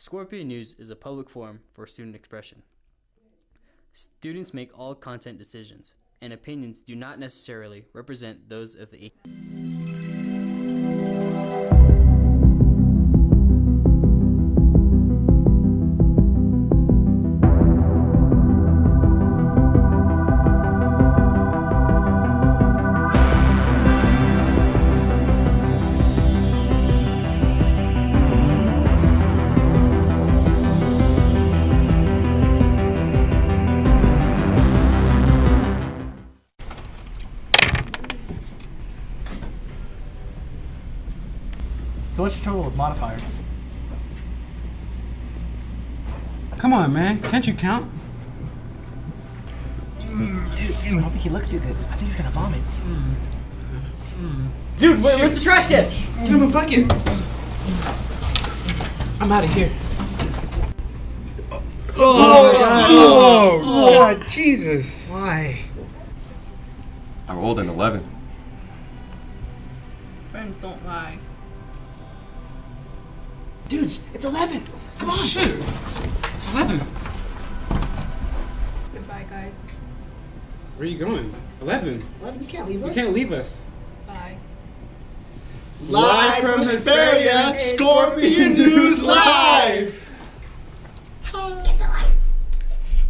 Scorpion News is a public forum for student expression. Students make all content decisions, and opinions do not necessarily represent those of the So what's your total with modifiers? Come on, man. Can't you count? Dude, I don't think he looks too good. I think he's gonna vomit. Dude, where's the trash can? Give him a bucket. I'm out of here. Oh, God, Jesus. Why? I rolled an 11. Friends don't lie. Dudes, it's 11. Come on. Shit. 11. Goodbye, guys. Where are you going? 11. 11, you can't leave us. You can't leave us. Bye. Live from Hesperia, Scorpion News Live!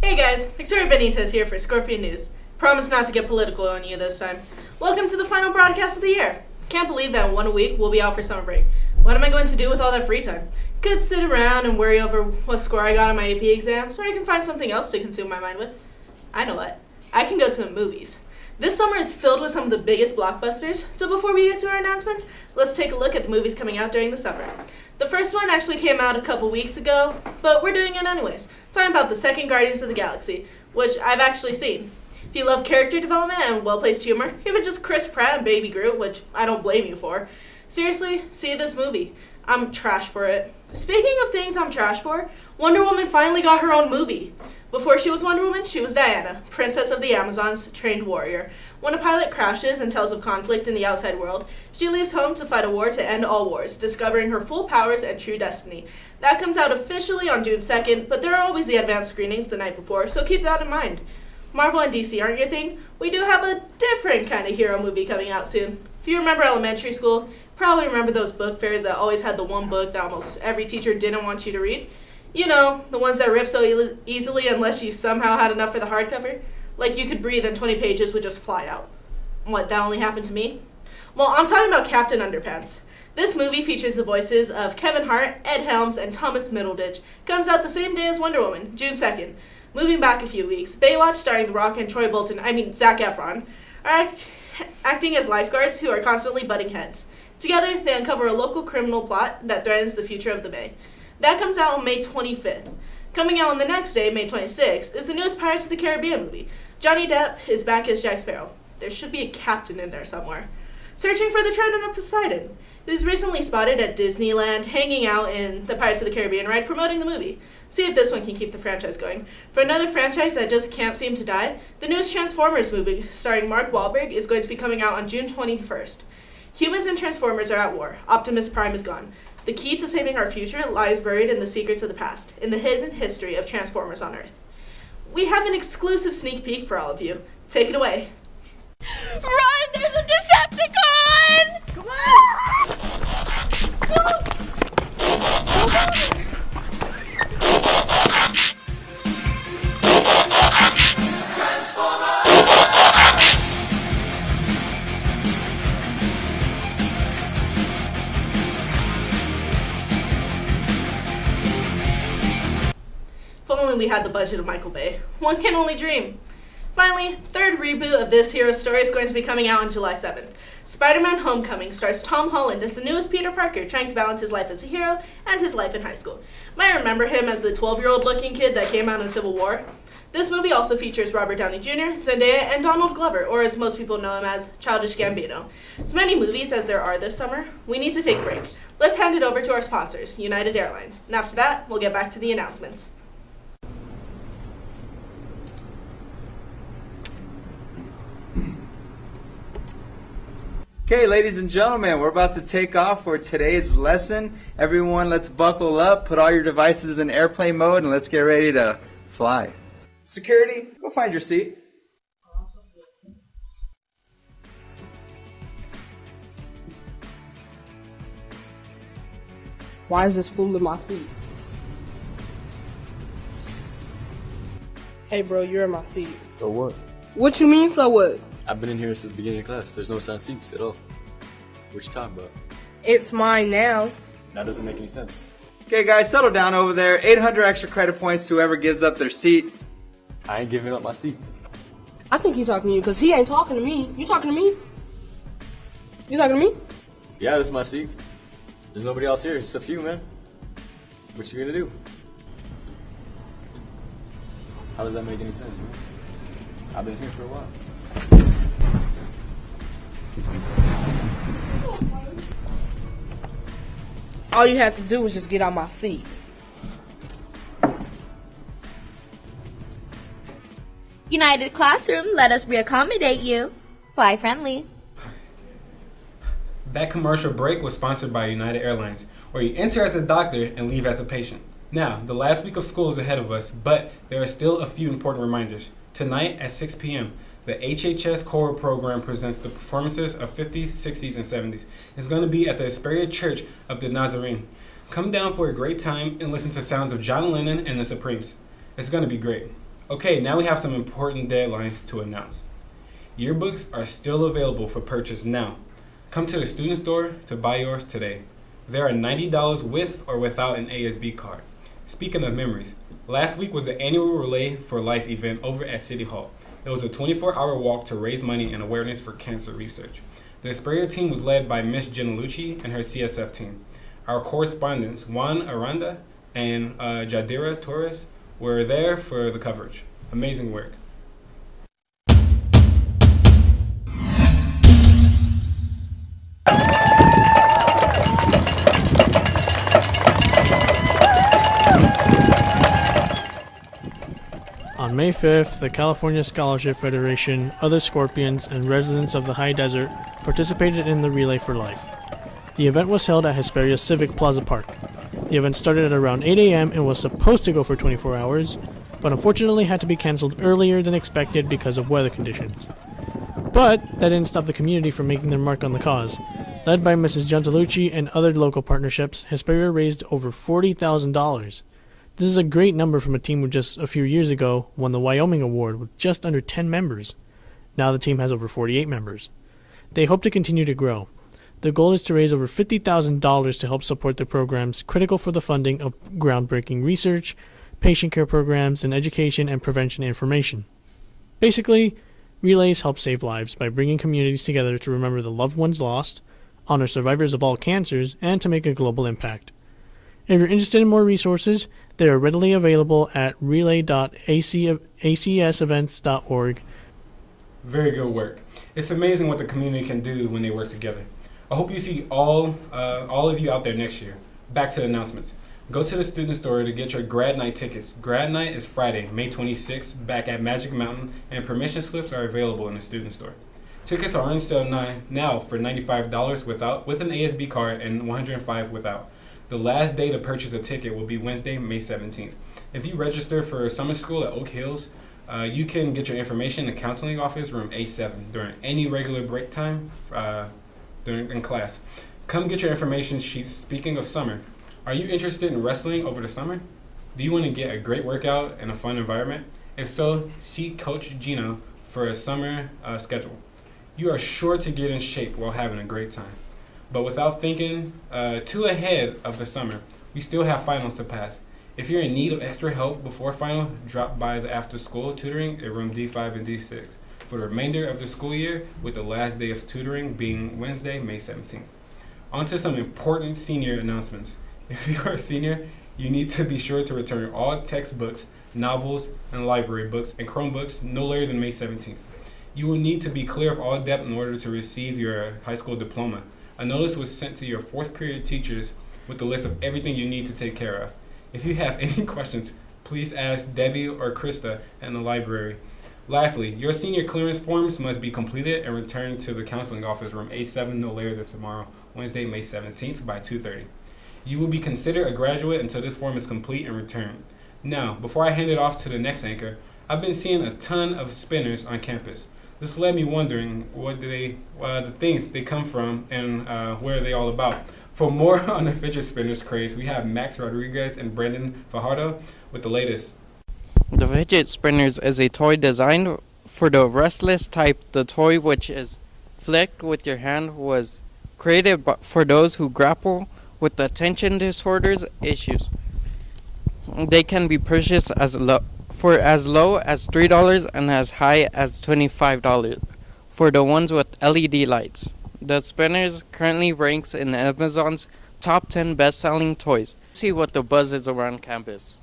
Hey guys, Victoria Benitez here for Scorpion News. Promise not to get political on you this time. Welcome to the final broadcast of the year. Can't believe that in 1 week we'll be out for summer break. What am I going to do with all that free time? Could sit around and worry over what score I got on my AP exams, or I can find something else to consume my mind with. I know what. I can go to the movies. This summer is filled with some of the biggest blockbusters, so before we get to our announcements, let's take a look at the movies coming out during the summer. The first one actually came out a couple weeks ago, but we're doing it anyways. Talking about the second Guardians of the Galaxy, which I've actually seen. If you love character development and well-placed humor, even just Chris Pratt and Baby Groot, which I don't blame you for, seriously, see this movie. I'm trash for it. Speaking of things I'm trash for, Wonder Woman finally got her own movie. Before she was Wonder Woman, she was Diana, Princess of the Amazons, trained warrior. When a pilot crashes and tells of conflict in the outside world, she leaves home to fight a war to end all wars, discovering her full powers and true destiny. That comes out officially on June 2nd, but there are always the advanced screenings the night before, so keep that in mind. Marvel and DC aren't your thing? We do have a different kind of hero movie coming out soon. If you remember elementary school, probably remember those book fairs that always had the one book that almost every teacher didn't want you to read. You know, the ones that rip so easily unless you somehow had enough for the hardcover. Like you could breathe and 20 pages would just fly out. What, that only happened to me? Well, I'm talking about Captain Underpants. This movie features the voices of Kevin Hart, Ed Helms, and Thomas Middleditch. Comes out the same day as Wonder Woman, June 2nd. Moving back a few weeks, Baywatch, starring The Rock and Zac Efron, are acting as lifeguards who are constantly butting heads. Together, they uncover a local criminal plot that threatens the future of the Bay. That comes out on May 25th. Coming out on the next day, May 26th, is the newest Pirates of the Caribbean movie. Johnny Depp is back as Jack Sparrow. There should be a captain in there somewhere. Searching for the Trident of Poseidon. He was recently spotted at Disneyland, hanging out in the Pirates of the Caribbean ride, promoting the movie. See if this one can keep the franchise going. For another franchise that just can't seem to die, the newest Transformers movie, starring Mark Wahlberg, is going to be coming out on June 21st. Humans and Transformers are at war. Optimus Prime is gone. The key to saving our future lies buried in the secrets of the past, in the hidden history of Transformers on Earth. We have an exclusive sneak peek for all of you. Take it away. Run! There's a Decepticon! Come on! Go! If only we had the budget of Michael Bay. One can only dream. Finally, third reboot of this hero story is going to be coming out on July 7th. Spider-Man Homecoming stars Tom Holland as the newest Peter Parker, trying to balance his life as a hero and his life in high school. Might remember him as the 12-year-old looking kid that came out in Civil War. This movie also features Robert Downey Jr., Zendaya, and Donald Glover, or as most people know him as, Childish Gambino. As many movies as there are this summer, we need to take a break. Let's hand it over to our sponsors, United Airlines. And after that, we'll get back to the announcements. Okay, ladies and gentlemen, we're about to take off for today's lesson. Everyone, let's buckle up, put all your devices in airplane mode, and let's get ready to fly. Security, go find your seat. Why is this fool in my seat? Hey bro, you're in my seat. So what? What you mean, so what? I've been in here since the beginning of class. There's no assigned seats at all. What you talking about? It's mine now. That doesn't make any sense. Okay, guys, settle down over there. 800 extra credit points to whoever gives up their seat. I ain't giving up my seat. I think he's talking to you, because he ain't talking to me. You talking to me? You talking to me? Yeah, this is my seat. There's nobody else here except you, man. What you gonna do? How does that make any sense, man? I've been here for a while. All you have to do is just get out my seat. United Classroom, let us reaccommodate you. Fly friendly. That commercial break was sponsored by United Airlines, where you enter as a doctor and leave as a patient. Now, the last week of school is ahead of us, but there are still a few important reminders. Tonight at 6 p.m., the HHS choral program presents the performances of 50s, 60s, and 70s. It's going to be at the Aspria Church of the Nazarene. Come down for a great time and listen to sounds of John Lennon and the Supremes. It's going to be great. Okay, now we have some important deadlines to announce. Yearbooks are still available for purchase now. Come to the student store to buy yours today. They are $90 with or without an ASB card. Speaking of memories, last week was the annual Relay for Life event over at City Hall. It was a 24-hour walk to raise money and awareness for cancer research. The Aspria team was led by Miss Ginalucci and her CSF team. Our correspondents, Juan Aranda and Jadira Torres, were there for the coverage. Amazing work. On May 5th, the California Scholarship Federation, other Scorpions, and residents of the High Desert participated in the Relay for Life. The event was held at Hesperia's Civic Plaza Park. The event started at around 8 a.m. and was supposed to go for 24 hours, but unfortunately had to be canceled earlier than expected because of weather conditions. But that didn't stop the community from making their mark on the cause. Led by Mrs. Giantalucci and other local partnerships, Hesperia raised over $40,000. This is a great number from a team who just a few years ago won the Wyoming Award with just under 10 members. Now the team has over 48 members. They hope to continue to grow. The goal is to raise over $50,000 to help support the programs critical for the funding of groundbreaking research, patient care programs, and education and prevention information. Basically, relays help save lives by bringing communities together to remember the loved ones lost, honor survivors of all cancers, and to make a global impact. If you're interested in more resources, they are readily available at relay.acsevents.org. Very good work. It's amazing what the community can do when they work together. I hope you see all of you out there next year. Back to the announcements. Go to the student store to get your grad night tickets. Grad night is Friday, May 26th, back at Magic Mountain, and permission slips are available in the student store. Tickets are on sale now for $95 with an ASB card and $105 without. The last day to purchase a ticket will be Wednesday, May 17th. If you register for summer school at Oak Hills, you can get your information in the counseling office, room A7, during any regular break time in class. Come get your information sheets. Speaking of summer, are you interested in wrestling over the summer? Do you want to get a great workout and a fun environment? If so, see Coach Gino for a summer schedule. You are sure to get in shape while having a great time. But without thinking too ahead of the summer, we still have finals to pass. If you're in need of extra help before final, drop by the after-school tutoring at room D5 and D6 for the remainder of the school year, with the last day of tutoring being Wednesday, May 17th. On to some important senior announcements. If you are a senior, you need to be sure to return all textbooks, novels, and library books and Chromebooks no later than May 17th. You will need to be clear of all debt in order to receive your high school diploma. A notice was sent to your fourth period teachers with a list of everything you need to take care of. If you have any questions, please ask Debbie or Krista in the library. Lastly, your senior clearance forms must be completed and returned to the counseling office room A7 no later than tomorrow, Wednesday, May 17th by 2:30. You will be considered a graduate until this form is complete and returned. Now, before I hand it off to the next anchor, I've been seeing a ton of spinners on campus. This led me wondering the things they come from and what are they all about. For more on the fidget spinners craze, we have Max Rodriguez and Brendan Fajardo with the latest. The fidget spinners is a toy designed for the restless type. The toy, which is flicked with your hand, was created for those who grapple with attention disorders issues. They can be purchased for as low as $3 and as high as $25 for the ones with LED lights. The spinners currently ranks in Amazon's top 10 best-selling toys. See what the buzz is around campus.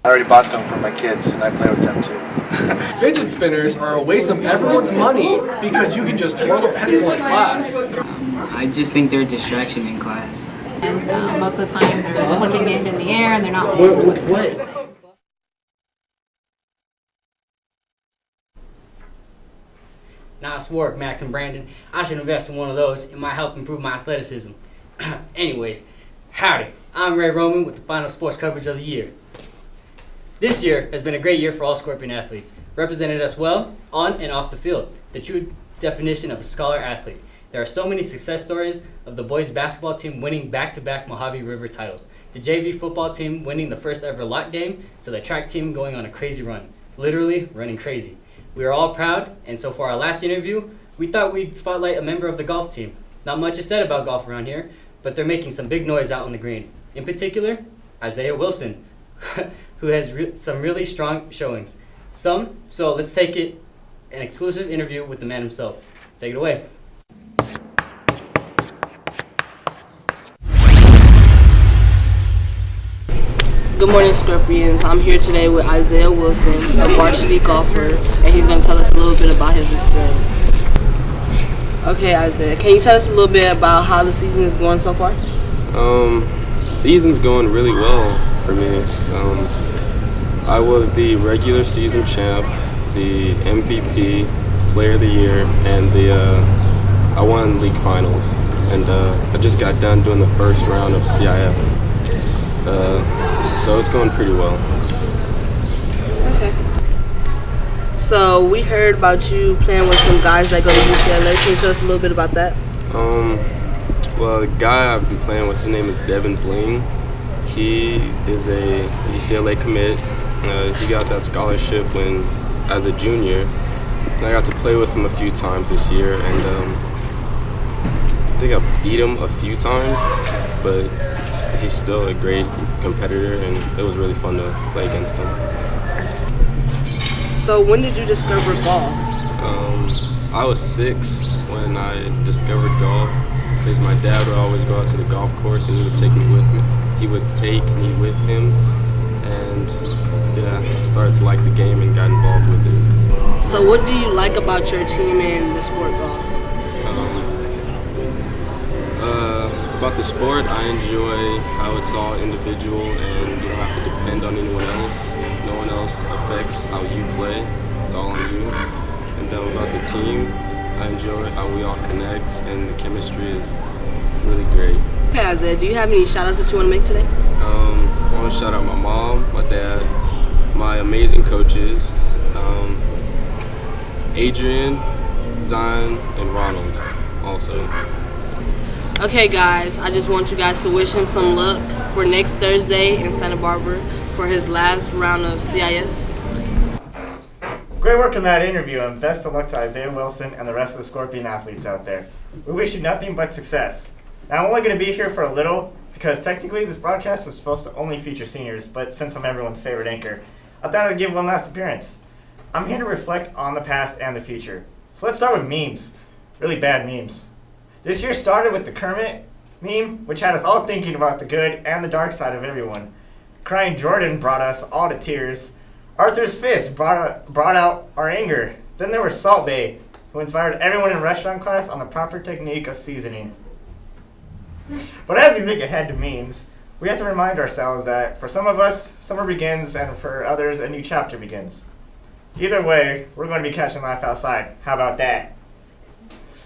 I already bought some for my kids and I play with them too. Fidget spinners are a waste of everyone's money because you can just twirl a pencil in class. I just think they're a distraction in class. And most of the time they're flicking it in the air and they're not listening to what the teacher's saying. Nice work, Max and Brandon. I should invest in one of those. It might help improve my athleticism. Anyways, howdy. I'm Ray Roman with the final sports coverage of the year. This year has been a great year for all Scorpion athletes. Represented us well on and off the field. The true definition of a scholar athlete. There are so many success stories of the boys basketball team winning back-to-back Mojave River titles, the JV football team winning the first ever lot game, to the track team going on a crazy run. Literally running crazy. We are all proud, and so for our last interview, we thought we'd spotlight a member of the golf team. Not much is said about golf around here, but they're making some big noise out on the green. In particular, Isaiah Wilson, who has some really strong showings. So let's take it an exclusive interview with the man himself. Take it away. Good morning, Scorpions. I'm here today with Isaiah Wilson, a varsity golfer, and he's going to tell us a little bit about his experience. Okay, Isaiah, can you tell us a little bit about how the season is going so far? Season's going really well for me. I was the regular season champ, the MVP, player of the year, and I won league finals. And I just got done doing the first round of CIF. So it's going pretty well. Okay. So we heard about you playing with some guys that go to UCLA. Can you tell us a little bit about that? Well, the guy I've been playing with, his name is Devin Bling. He is a UCLA commit. He got that scholarship as a junior. And I got to play with him a few times this year, and I think I beat him a few times, but he's still a great competitor, and it was really fun to play against him. So when did you discover golf? I was 6 when I discovered golf, because my dad would always go out to the golf course and he would take me with him, and I started to like the game and got involved with it. So what do you like about your team and the sport golf? About the sport, I enjoy how it's all individual and you don't have to depend on anyone else. No one else affects how you play. It's all on you. And about the team, I enjoy how we all connect and the chemistry is really great. Okay, Isaiah, do you have any shout-outs that you want to make today? I want to shout out my mom, my dad, my amazing coaches, Adrian, Zion, and Ronald also. Okay, guys, I just want you guys to wish him some luck for next Thursday in Santa Barbara for his last round of CIFs. Great work on that interview, and best of luck to Isaiah Wilson and the rest of the Scorpion athletes out there. We wish you nothing but success. Now, I'm only going to be here for a little because technically this broadcast was supposed to only feature seniors, but since I'm everyone's favorite anchor, I thought I'd give one last appearance. I'm here to reflect on the past and the future. So let's start with memes. Really bad memes. This year started with the Kermit meme, which had us all thinking about the good and the dark side of everyone. Crying Jordan brought us all to tears. Arthur's fist brought out our anger. Then there was Salt Bae, who inspired everyone in restaurant class on the proper technique of seasoning. But as we think ahead to memes, we have to remind ourselves that for some of us, summer begins, and for others, a new chapter begins. Either way, we're going to be catching life outside. How about that?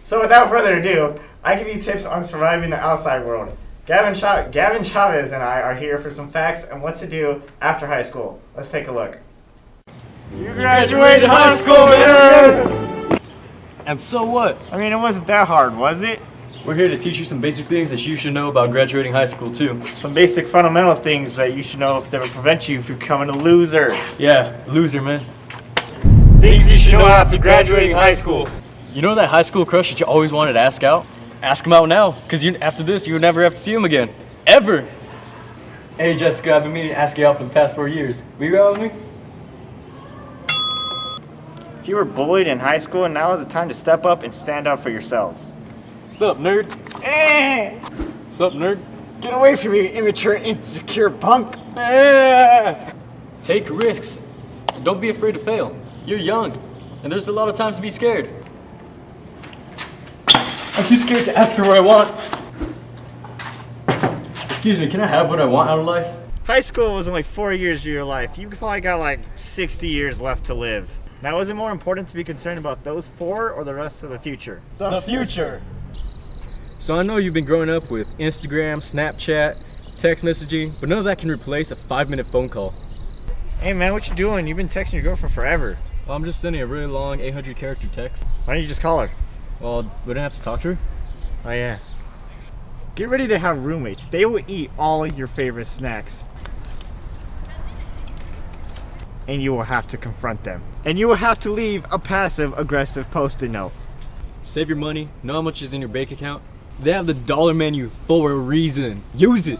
So without further ado, I give you tips on surviving the outside world. Gavin Chavez and I are here for some facts and what to do after high school. Let's take a look. You graduated high school, man! And so what? I mean, it wasn't that hard, was it? We're here to teach you some basic things that you should know about graduating high school, too. Some basic fundamental things that you should know if they will prevent you from becoming a loser. Yeah, loser, man. Things you should know after graduating high school. You know that high school crush that you always wanted to ask out? Ask him out now, because after this, you would never have to see him again. Ever! Hey, Jessica, I've been meaning to ask you out for the past 4 years. Will you go out with me? If you were bullied in high school, now is the time to step up and stand up for yourselves. What's up, nerd? What's up, nerd? Get away from me, immature, insecure punk! Take risks. And don't be afraid to fail. You're young, and there's a lot of times to be scared. I'm too scared to ask for what I want. Excuse me, can I have what I want out of life? High school was only 4 years of your life. You probably got like 60 years left to live. Now, is it more important to be concerned about those 4 or the rest of the future? The future! So I know you've been growing up with Instagram, Snapchat, text messaging, but none of that can replace a 5-minute phone call. Hey man, what you doing? You've been texting your girlfriend forever. Well, I'm just sending a really long 800-character text. Why don't you just call her? Well, we don't have to talk to her. Oh yeah. Get ready to have roommates. They will eat all your favorite snacks. And you will have to confront them. And you will have to leave a passive-aggressive post-it note. Save your money. Know how much is in your bank account? They have the dollar menu for a reason. Use it.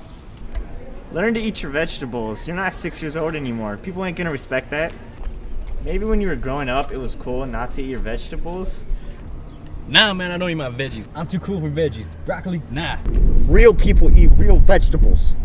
Learn to eat your vegetables. You're not 6 years old anymore. People ain't gonna respect that. Maybe when you were growing up, it was cool not to eat your vegetables. Nah, man, I don't eat my veggies. I'm too cool for veggies. Broccoli, nah. Real people eat real vegetables.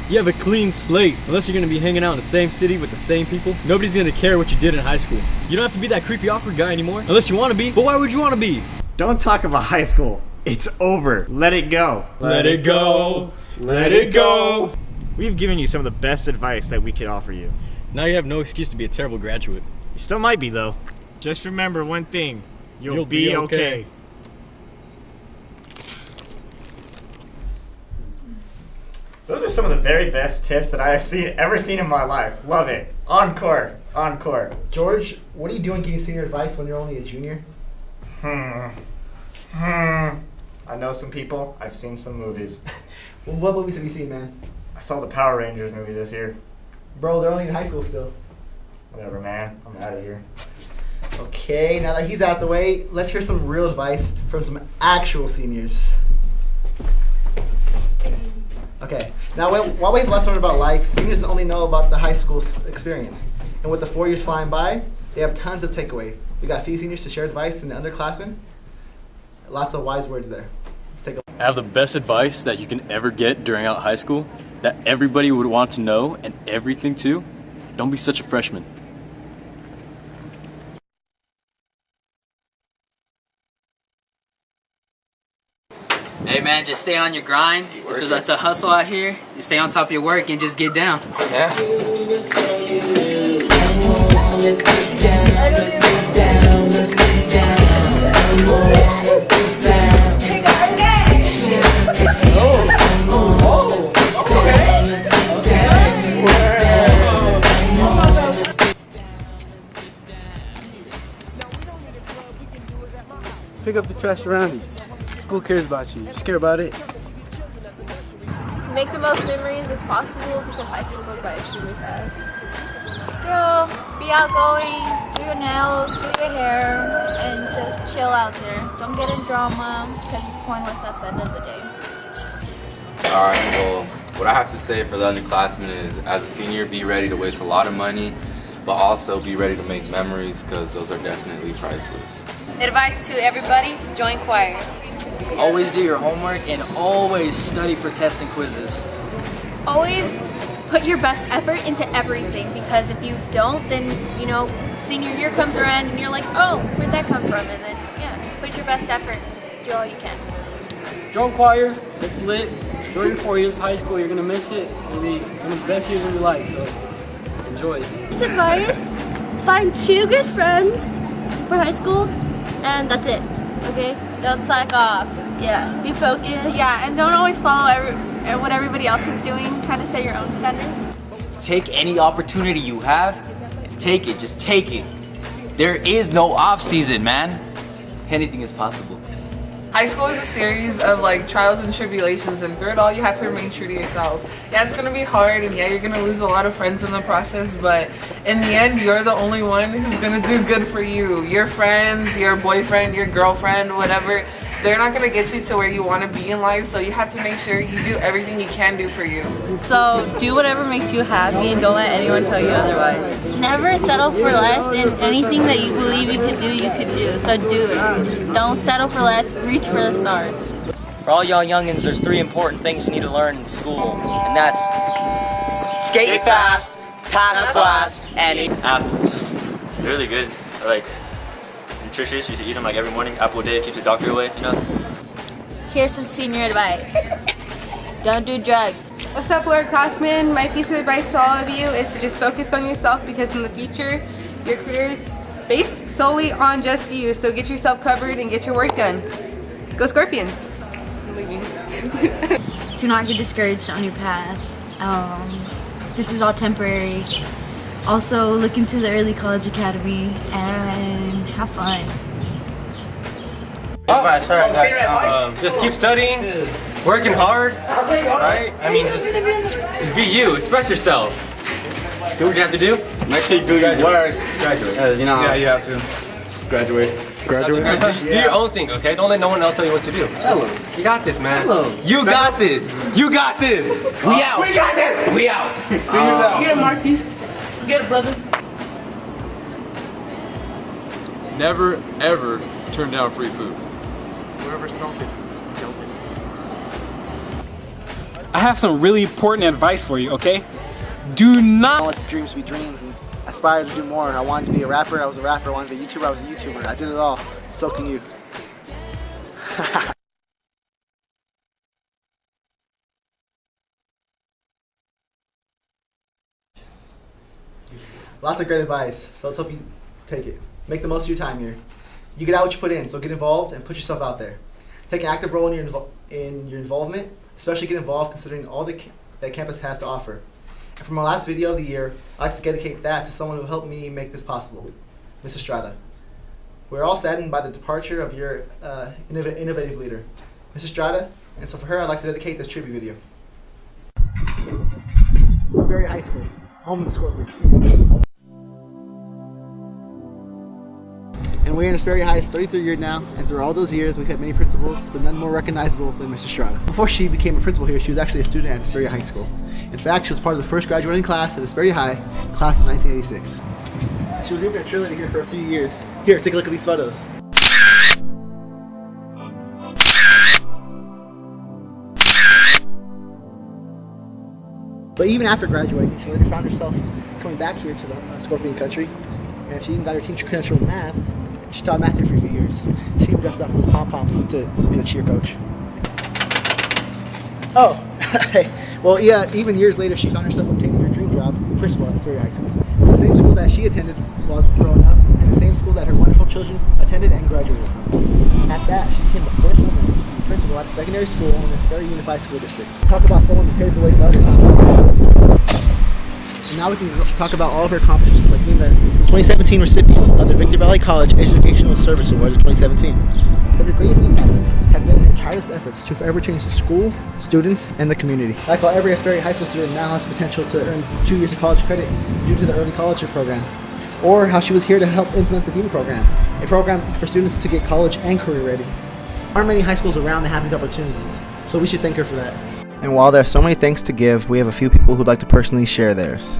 You have a clean slate. Unless you're gonna be hanging out in the same city with the same people, nobody's gonna care what you did in high school. You don't have to be that creepy, awkward guy anymore. Unless you wanna be, but why would you wanna be? Don't talk about high school. It's over. Let it go. Let it go. Let it go. We've given you some of the best advice that we could offer you. Now you have no excuse to be a terrible graduate. You still might be, though. Just remember one thing. You'll be okay. Those are some of the very best tips that I have ever seen in my life. Love it. Encore. Encore. George, what are you doing getting senior advice when you're only a junior? I know some people. I've seen some movies. Well, what movies have you seen, man? I saw the Power Rangers movie this year. Bro, they're only in high school still. Whatever, man. I'm out of here. Okay, now that he's out the way, let's hear some real advice from some actual seniors. Okay, now while we have lots to learn about life, seniors only know about the high school experience. And with the 4 years flying by, they have tons of takeaway. We got a few seniors to share advice in the Underclassmen. Lots of wise words there. Let's take a look. I have the best advice that you can ever get during out high school, that everybody would want to know and everything too. Don't be such a freshman. Hey man, just stay on your grind. It's a hustle out here. You stay on top of your work and just get down. Yeah. Pick up the trash around you. School cares about you. Just care about it. Make the most memories as possible because high school goes by extremely fast. Bro, be outgoing, do your nails, do your hair, and just chill out there. Don't get in drama because it's pointless at the end of the day. Alright, well, what I have to say for the underclassmen is, as a senior, be ready to waste a lot of money, but also be ready to make memories because those are definitely priceless. Advice to everybody, join choir. Always do your homework and always study for tests and quizzes. Always put your best effort into everything because if you don't, then, you know, senior year comes around and you're like, oh, where'd that come from? And then, yeah, just put your best effort, do all you can. Join choir, it's lit. Enjoy your 4 years of high school, you're gonna miss it. It's gonna be some of the best years of your life, so Enjoy. First advice, find 2 good friends for high school, and that's it, okay? Don't slack off. Yeah, be focused. Yeah, and don't always follow what everybody else is doing. Try to set your own standards. Take any opportunity you have, and take it, just take it. There is no off season, man. Anything is possible. High school is a series of like trials and tribulations, and through it all you have to remain true to yourself. Yeah, it's gonna be hard, and yeah, you're gonna lose a lot of friends in the process, but in the end, you're the only one who's gonna do good for you. Your friends, your boyfriend, your girlfriend, whatever, they're not gonna get you to where you wanna be in life, so you have to make sure you do everything you can do for you. So do whatever makes you happy and don't let anyone tell you otherwise. Never settle for less, and anything that you believe you could do, so do it. Don't settle for less, reach for the stars. For all y'all youngins, there's 3 important things you need to learn in school, and that's skate fast, pass class, and eat apples. They're really good. They're like nutritious. You should eat them like every morning. Apple a day keeps the doctor away, you know? Here's some senior advice. Don't do drugs. What's up, underclassmen? My piece of advice to all of you is to just focus on yourself, because in the future, your career is based solely on just you. So get yourself covered and get your work done. Go Scorpions! Believe me. Do not get discouraged on your path. This is all temporary. Also, look into the early college academy and have fun. Alright, guys. Just keep studying, working hard, right? I mean, just be you, express yourself. Do what you have to do. Make sure you do your work. Graduate. You know. Yeah, you have to. Graduate. Do your own thing, okay? Don't let no one else tell you what to do. Tell them. You got this, man. You got this. You got this. We out. We got this. We out. Get it, Marcus. Get it, brother. Never, ever turn down free food. Whoever smelt it, killed it. I have some really important advice for you, okay? Do not let the dreams be dreams, and I aspired to do more. I wanted to be a rapper, I was a rapper. I wanted to be a YouTuber, I was a YouTuber. I did it all. So can you. Lots of great advice, so let's hope you take it. Make the most of your time here. You get out what you put in, so get involved and put yourself out there. Take an active role in your involvement, especially get involved considering all that campus has to offer. And from our last video of the year, I'd like to dedicate that to someone who helped me make this possible, Miss Estrada. We're all saddened by the departure of your innovative leader, Miss Estrada, and so for her, I'd like to dedicate this tribute video. Asbury High School, home of the Scorpions. And we're in Asbury High's 33rd year now, and through all those years, we've had many principals, but none more recognizable than Miss Estrada. Before she became a principal here, she was actually a student at Asbury High School. In fact, she was part of the first graduating class at Asbury High, class of 1986. She was even a cheerleader here for a few years. Here, take a look at these photos. But even after graduating, she later found herself coming back here to the Scorpion country, and she even got her teacher credential in math. She taught math here for a few years. She even dressed up those pom-poms to be the cheer coach. Oh, well, yeah, even years later, she found herself obtaining her dream job, principal at Asbury High School. The same school that she attended while growing up, and the same school that her wonderful children attended and graduated from. At that, she became the first woman to be principal at a secondary school in the Asbury Unified School District. Talk about someone who paved the way for others. And now we can talk about all of her accomplishments, like being the 2017 recipient of the Victor Valley College Educational Service Award of 2017. But her greatest impact has been her tireless efforts to forever change the school, students, and the community. Like how every Asbury High School student now has the potential to earn 2 years of college credit due to the early college program. Or how she was here to help implement the DEAN program, a program for students to get college and career ready. There aren't many high schools around that have these opportunities, so we should thank her for that. And while there are so many thanks to give, we have a few people who'd like to personally share theirs.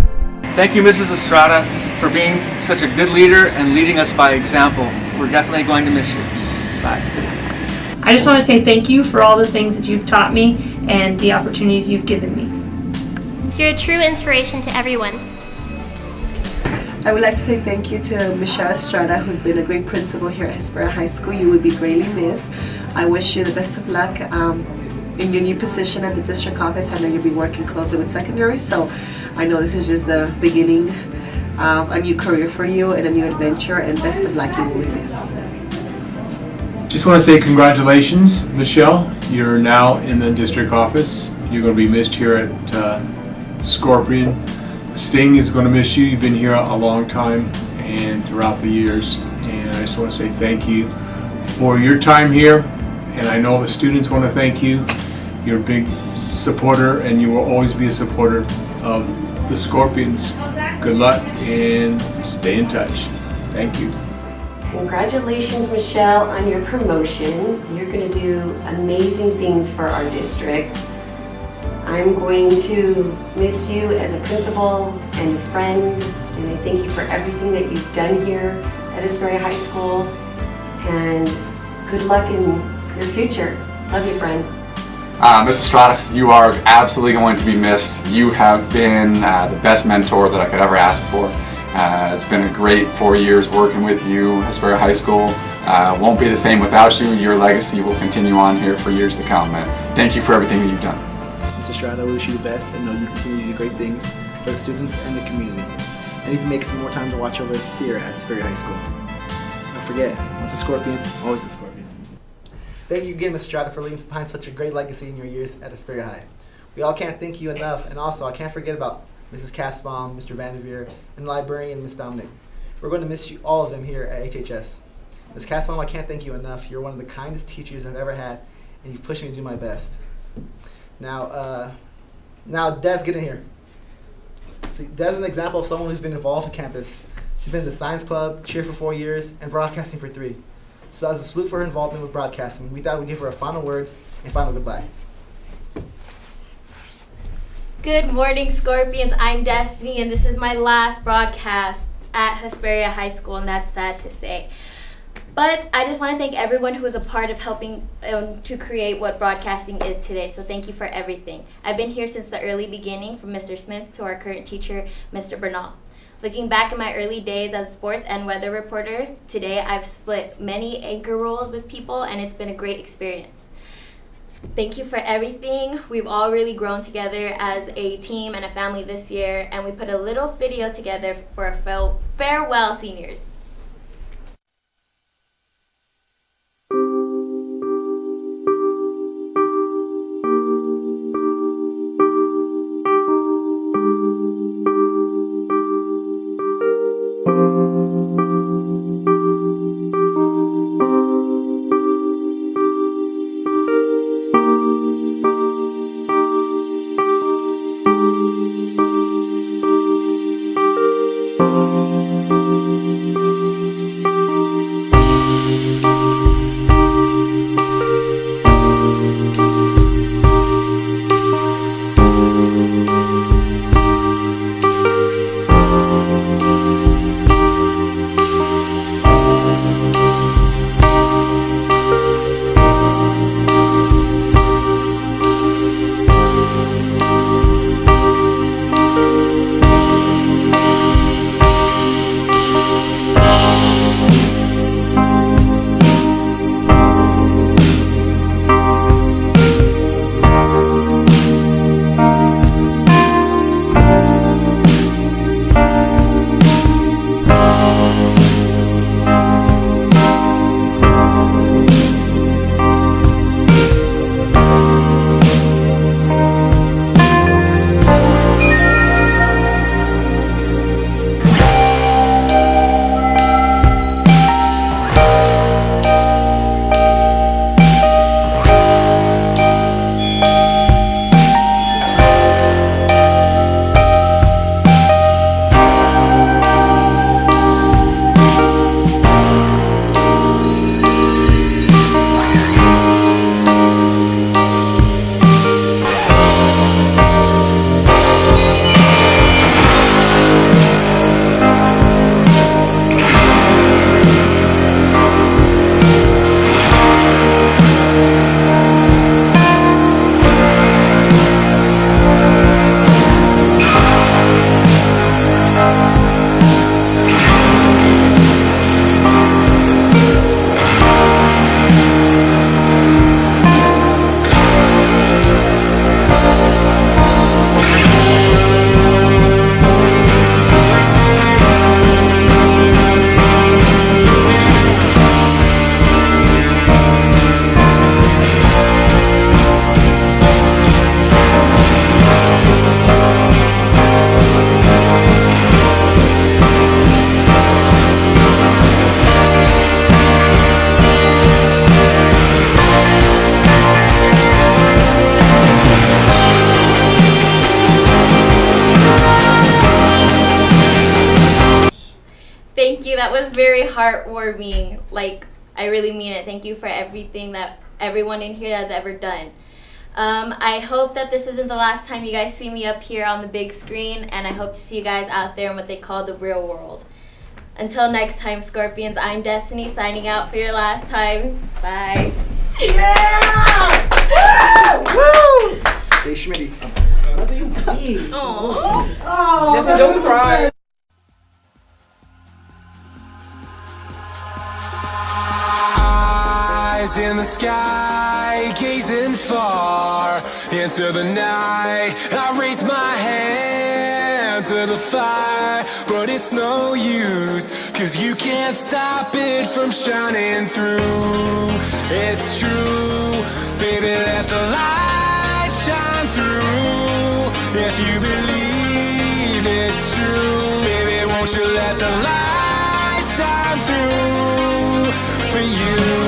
Thank you, Mrs. Estrada, for being such a good leader and leading us by example. We're definitely going to miss you. Bye. I just want to say thank you for all the things that you've taught me and the opportunities you've given me. You're a true inspiration to everyone. I would like to say thank you to Michelle Estrada, who's been a great principal here at Asbury High School. You will be greatly missed. I wish you the best of luck in your new position at the district office. I know you'll be working closely with secondary, so I know this is just the beginning of a new career for you and a new adventure, and best of luck. You will miss. Just want to say congratulations, Michelle. You're now in the district office. You're going to be missed here at Scorpion. Sting is going to miss you. You've been here a long time and throughout the years. And I just want to say thank you for your time here. And I know the students want to thank you. You're a big supporter, and you will always be a supporter of the Scorpions. Good luck and stay in touch. Thank you. Congratulations, Michelle, on your promotion. You're going to do amazing things for our district. I'm going to miss you as a principal and friend, and I thank you for everything that you've done here at Aspera High School, and good luck in your future. Love you, friend. Ms. Estrada, you are absolutely going to be missed. You have been the best mentor that I could ever ask for. It's been a great 4 years working with you, Aspera High School. Won't be the same without you. Your legacy will continue on here for years to come. And thank you for everything that you've done. Ms. Estrada, we wish you the best and know you continue to do great things for the students and the community. And even make some more time to watch over us here at Aspera High School. Don't forget, once a Scorpion, always a Scorpion. Thank you again, Ms. Estrada, for leaving behind such a great legacy in your years at Aspera High. We all can't thank you enough, and also I can't forget about Mrs. Kasbaum, Mr. Vanderveer, and the librarian, Ms. Dominic. We're going to miss you, all of them, here at HHS. Ms. Kasbaum, I can't thank you enough. You're one of the kindest teachers I've ever had, and you've pushed me to do my best. Now, Des, get in here. See, Des is an example of someone who's been involved with campus. She's been in the science club, cheer for 4 years, and broadcasting for 3. So as a salute for her involvement with broadcasting, we thought we'd give her a final words and final goodbye. Good morning, Scorpions. I'm Destiny, and this is my last broadcast at Hesperia High School, and that's sad to say. But I just want to thank everyone who was a part of helping to create what broadcasting is today, so thank you for everything. I've been here since the early beginning, from Mr. Smith to our current teacher, Mr. Bernal. Looking back at my early days as a sports and weather reporter, today I've split many anchor roles with people, and it's been a great experience. Thank you for everything. We've all really grown together as a team and a family this year, and we put a little video together for a farewell seniors. Thank you. you. That was very heartwarming. Like, I really mean it. Thank you for everything that everyone in here has ever done. I hope that this isn't the last time you guys see me up here on the big screen, and I hope to see you guys out there in what they call the real world. Until next time, Scorpions, I'm Destiny, signing out for your last time. Bye. Yeah! Woo! Hey, Schmitty. What do you mean? Aww. Yes, don't cry. Eyes in the sky, gazing far into the night. I raise my hand to the fire, but it's no use, 'cause you can't stop it from shining through. It's true, baby, let the light shine through. If you believe it's true, baby, won't you let the light shine through for you?